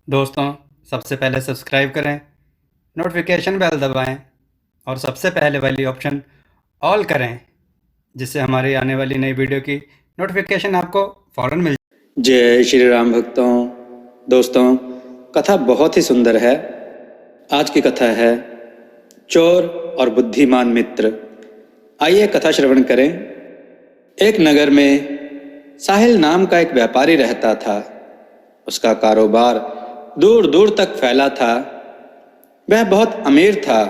दोस्तों, सबसे पहले सब्सक्राइब करें, नोटिफिकेशन बेल दबाएं और सबसे पहले वाली ऑप्शन ऑल करें, जिससे हमारी आने वाली नई वीडियो की नोटिफिकेशन आपको फ़ौरन मिल जाए। जय श्री राम भक्तों। दोस्तों, कथा बहुत ही सुंदर है। आज की कथा है चोर और बुद्धिमान मित्र। आइए कथा श्रवण करें। एक नगर में साहिल नाम का एक व्यापारी रहता था। उसका कारोबार दूर दूर तक फैला था। वह बहुत अमीर था,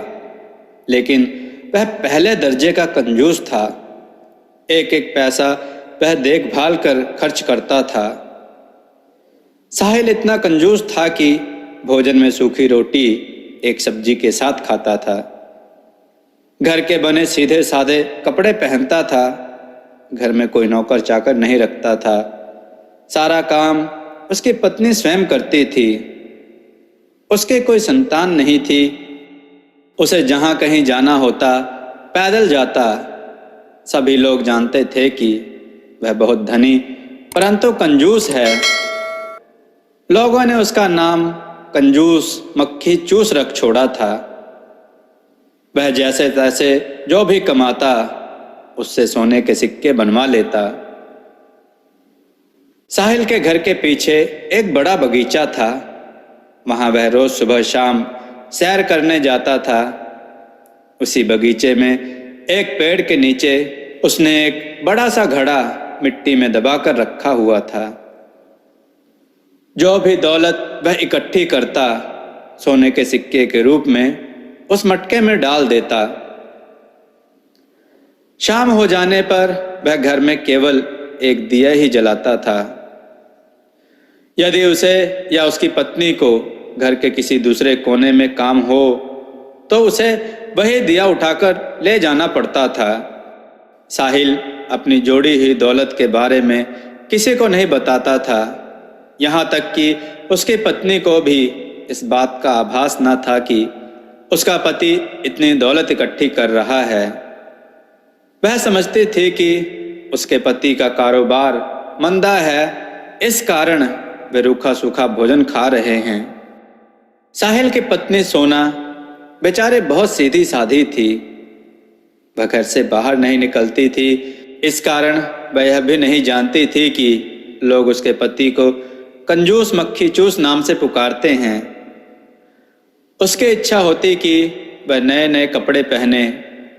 लेकिन वह पहले दर्जे का कंजूस था। एक एक पैसा वह देखभाल कर खर्च करता था। साहिल इतना कंजूस था कि भोजन में सूखी रोटी एक सब्जी के साथ खाता था। घर के बने सीधे साधे कपड़े पहनता था। घर में कोई नौकर चाकर नहीं रखता था। सारा काम उसकी पत्नी स्वयं करती थी। उसके कोई संतान नहीं थी। उसे जहां कहीं जाना होता पैदल जाता। सभी लोग जानते थे कि वह बहुत धनी परंतु कंजूस है। लोगों ने उसका नाम कंजूस मक्खी चूस रख छोड़ा था। वह जैसे तैसे जो भी कमाता उससे सोने के सिक्के बनवा लेता। साहिल के घर के पीछे एक बड़ा बगीचा था। वहां वह रोज सुबह शाम सैर करने जाता था। उसी बगीचे में एक पेड़ के नीचे उसने एक बड़ा सा घड़ा मिट्टी में दबाकर रखा हुआ था। जो भी दौलत वह इकट्ठी करता सोने के सिक्के के रूप में उस मटके में डाल देता। शाम हो जाने पर वह घर में केवल एक दिया ही जलाता था। यदि उसे या उसकी पत्नी को घर के किसी दूसरे कोने में काम हो तो उसे वही दिया उठाकर ले जाना पड़ता था। साहिल अपनी जोड़ी हुई दौलत के बारे में किसी को नहीं बताता था। यहाँ तक कि उसकी पत्नी को भी इस बात का आभास न था कि उसका पति इतनी दौलत इकट्ठी कर रहा है। वह समझती थी कि उसके पति का कारोबार मंदा है, इस कारण वे रूखा सूखा भोजन खा रहे हैं। साहिल की पत्नी सोना बेचारे बहुत सीधी साधी थी। वह घर से बाहर नहीं निकलती थी। इस कारण वह यह भी नहीं जानती थी कि लोग उसके पति को कंजूस मक्खी चूस नाम से पुकारते हैं। उसकी इच्छा होती कि वह नए नए कपड़े पहने,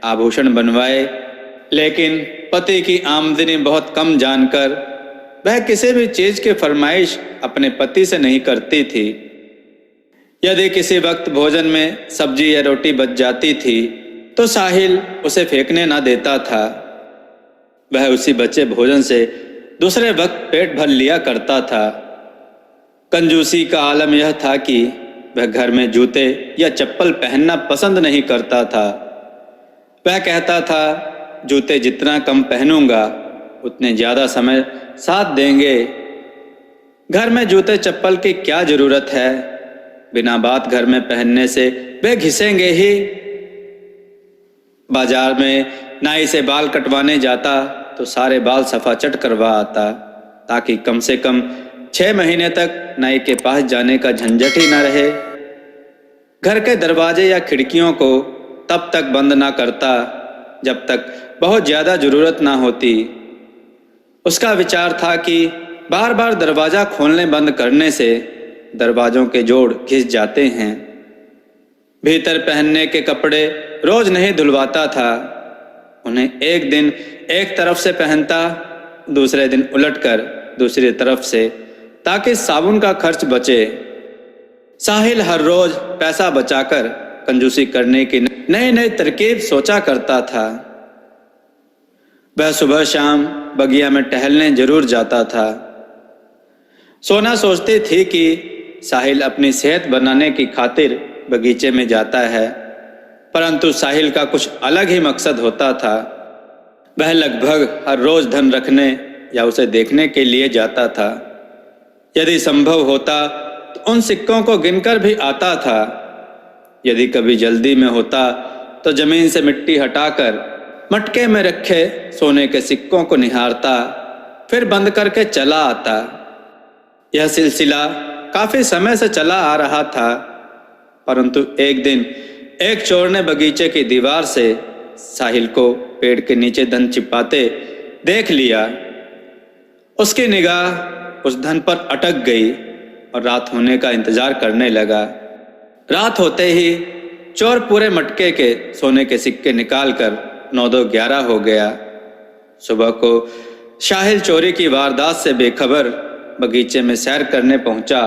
आभूषण बनवाए, लेकिन पति की आमदनी बहुत कम जानकर वह किसी भी चीज की फरमाइश अपने पति से नहीं करती थी। यदि किसी वक्त भोजन में सब्जी या रोटी बच जाती थी तो साहिल उसे फेंकने ना देता था। वह उसी बचे भोजन से दूसरे वक्त पेट भर लिया करता था। कंजूसी का आलम यह था कि वह घर में जूते या चप्पल पहनना पसंद नहीं करता था। वह कहता था, जूते जितना कम पहनूंगा उतने ज्यादा समय साथ देंगे। घर में जूते चप्पल की क्या जरूरत है, बिना बात घर में पहनने से वे घिसेंगे ही। बाजार में नाई से बाल कटवाने जाता तो सारे बाल सफाचट करवा आता, ताकि कम से कम 6 महीने तक नाई के पास जाने का झंझट ही न रहे। घर के दरवाजे या खिड़कियों को तब तक बंद ना करता जब तक बहुत ज्यादा जरूरत ना होती। उसका विचार था कि बार बार दरवाजा खोलने बंद करने से दरवाजों के जोड़ घिस जाते हैं। भीतर पहनने के कपड़े रोज नहीं धुलवाता था। उन्हें एक दिन एक तरफ से पहनता, दूसरे दिन उलटकर दूसरी तरफ से, ताकि साबुन का खर्च बचे। साहिल हर रोज पैसा बचाकर कंजूसी करने की नई नई तरकीब सोचा करता था। वह सुबह शाम बगिया में टहलने जरूर जाता था। सोना सोचती थी कि साहिल अपनी सेहत बनाने की खातिर बगीचे में जाता है, परंतु साहिल का कुछ अलग ही मकसद होता था। वह लगभग हर रोज धन रखने या उसे देखने के लिए जाता था। यदि संभव होता तो उन सिक्कों को गिनकर भी आता था। यदि कभी जल्दी में होता तो जमीन से मिट्टी हटाकर मटके में रखे सोने के सिक्कों को निहारता, फिर बंद करके चला आता। यह सिलसिला काफी समय से चला आ रहा था, परंतु एक दिन एक चोर ने बगीचे की दीवार से साहिल को पेड़ के नीचे धन छिपाते देख लिया। उसकी निगाह उस धन पर अटक गई और रात होने का इंतजार करने लगा। रात होते ही चोर पूरे मटके के सोने के सिक्के निकालकर 9-2-11 हो गया। सुबह को साहिल चोरी की वारदात से बेखबर बगीचे में सैर करने पहुंचा।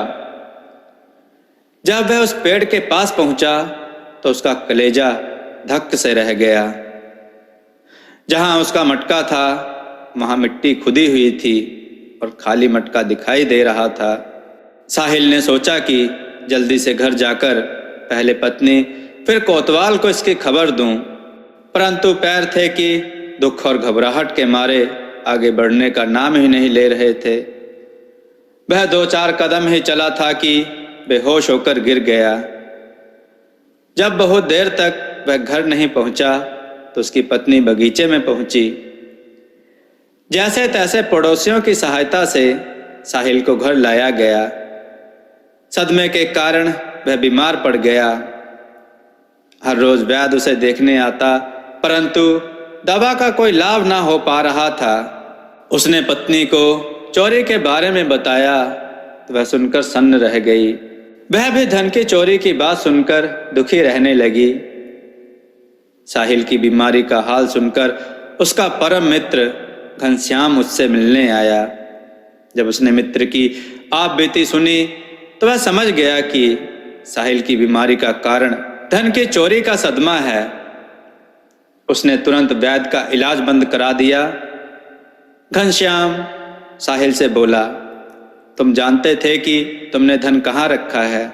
जब वह उस पेड़ के पास पहुंचा तो उसका कलेजा धक्क से रह गया। जहां उसका मटका था वहां मिट्टी खुदी हुई थी और खाली मटका दिखाई दे रहा था। साहिल ने सोचा कि जल्दी से घर जाकर पहले पत्नी फिर कोतवाल को इसकी खबर दूं, परंतु पैर थे कि दुख और घबराहट के मारे आगे बढ़ने का नाम ही नहीं ले रहे थे। वह 2-4 कदम ही चला था कि बेहोश होकर गिर गया। जब बहुत देर तक वह घर नहीं पहुंचा तो उसकी पत्नी बगीचे में पहुंची। जैसे तैसे पड़ोसियों की सहायता से साहिल को घर लाया गया। सदमे के कारण वह बीमार पड़ गया। हर रोज वैद्य उसे देखने आता, परंतु दवा का कोई लाभ ना हो पा रहा था। उसने पत्नी को चोरी के बारे में बताया तो वह सुनकर सन्न रह गई। वह भी धन की चोरी की बात सुनकर दुखी रहने लगी। साहिल की बीमारी का हाल सुनकर उसका परम मित्र घनश्याम उससे मिलने आया। जब उसने मित्र की आप बीती सुनी तो वह समझ गया कि साहिल की बीमारी का कारण धन की चोरी का सदमा है। उसने तुरंत वैद्य का इलाज बंद करा दिया। घनश्याम साहिल से बोला, तुम जानते थे कि तुमने धन कहाँ रखा है?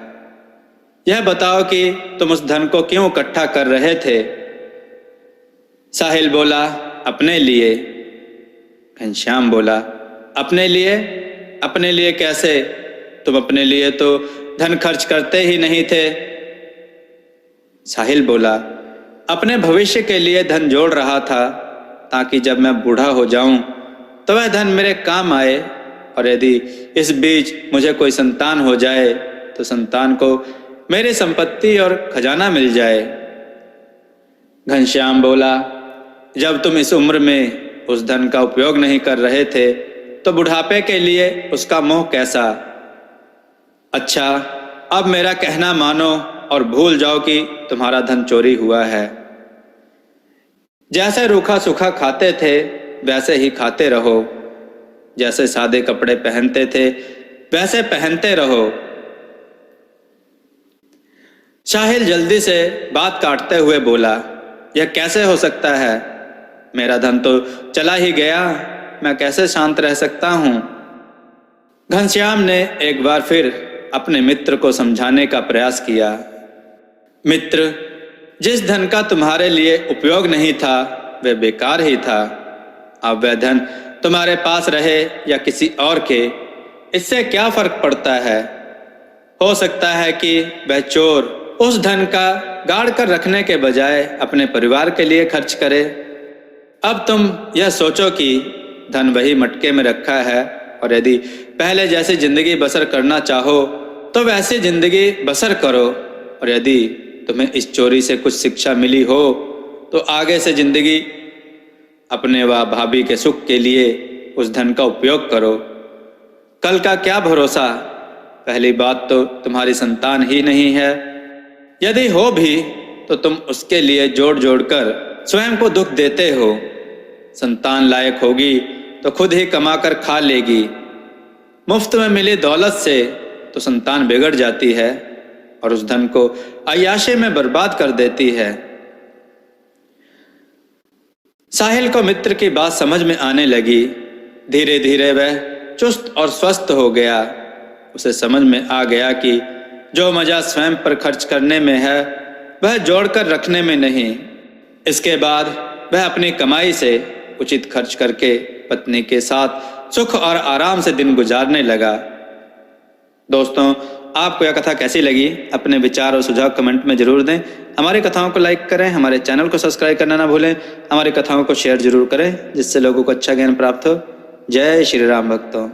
यह बताओ कि तुम उस धन को क्यों इकट्ठा कर रहे थे? साहिल बोला, अपने लिए। घनश्याम बोला, अपने लिए? अपने लिए कैसे? तुम अपने लिए तो धन खर्च करते ही नहीं थे। साहिल बोला, अपने भविष्य के लिए धन जोड़ रहा था ताकि जब मैं बूढ़ा हो जाऊं तो वह धन मेरे काम आए, और यदि इस बीच मुझे कोई संतान हो जाए तो संतान को मेरी संपत्ति और खजाना मिल जाए। घनश्याम बोला, जब तुम इस उम्र में उस धन का उपयोग नहीं कर रहे थे तो बुढ़ापे के लिए उसका मोह कैसा? अच्छा, अब मेरा कहना मानो और भूल जाओ कि तुम्हारा धन चोरी हुआ है। जैसे रूखा सूखा खाते थे वैसे ही खाते रहो। जैसे सादे कपड़े पहनते थे वैसे पहनते रहो। साहिल जल्दी से बात काटते हुए बोला, यह कैसे हो सकता है? मेरा धन तो चला ही गया, मैं कैसे शांत रह सकता हूं? घनश्याम ने एक बार फिर अपने मित्र को समझाने का प्रयास किया। मित्र, जिस धन का तुम्हारे लिए उपयोग नहीं था वह बेकार ही था। अब वह धन तुम्हारे पास रहे या किसी और के, इससे क्या फर्क पड़ता है? हो सकता है कि वह चोर उस धन का गाड़ कर रखने के बजाय अपने परिवार के लिए खर्च करे। अब तुम यह सोचो कि धन वही मटके में रखा है, और यदि पहले जैसी जिंदगी बसर करना चाहो तो वैसी जिंदगी बसर करो, और यदि तुम्हें इस चोरी से कुछ शिक्षा मिली हो तो आगे से जिंदगी अपने व भाभी के सुख के लिए उस धन का उपयोग करो। कल का क्या भरोसा? पहली बात तो तुम्हारी संतान ही नहीं है। यदि हो भी तो तुम उसके लिए जोड़ जोड़ कर स्वयं को दुख देते हो। संतान लायक होगी तो खुद ही कमा कर खा लेगी। मुफ्त में मिली दौलत से तो संतान बिगड़ जाती है और उस धन को अय्याशी में बर्बाद कर देती है। साहिल को मित्र की बात समझ में आने लगी। धीरे धीरे वह चुस्त और स्वस्थ हो गया। उसे समझ में आ गया कि जो मजा स्वयं पर खर्च करने में है वह जोड़कर रखने में नहीं। इसके बाद वह अपनी कमाई से उचित खर्च करके पत्नी के साथ सुख और आराम से दिन गुजारने लगा। दोस्तों, आपको यह कथा कैसी लगी? अपने विचार और सुझाव कमेंट में जरूर दें। हमारी कथाओं को लाइक करें, हमारे चैनल को सब्सक्राइब करना ना भूलें। हमारी कथाओं को शेयर जरूर करें जिससे लोगों को अच्छा ज्ञान प्राप्त हो। जय श्री राम भक्तों।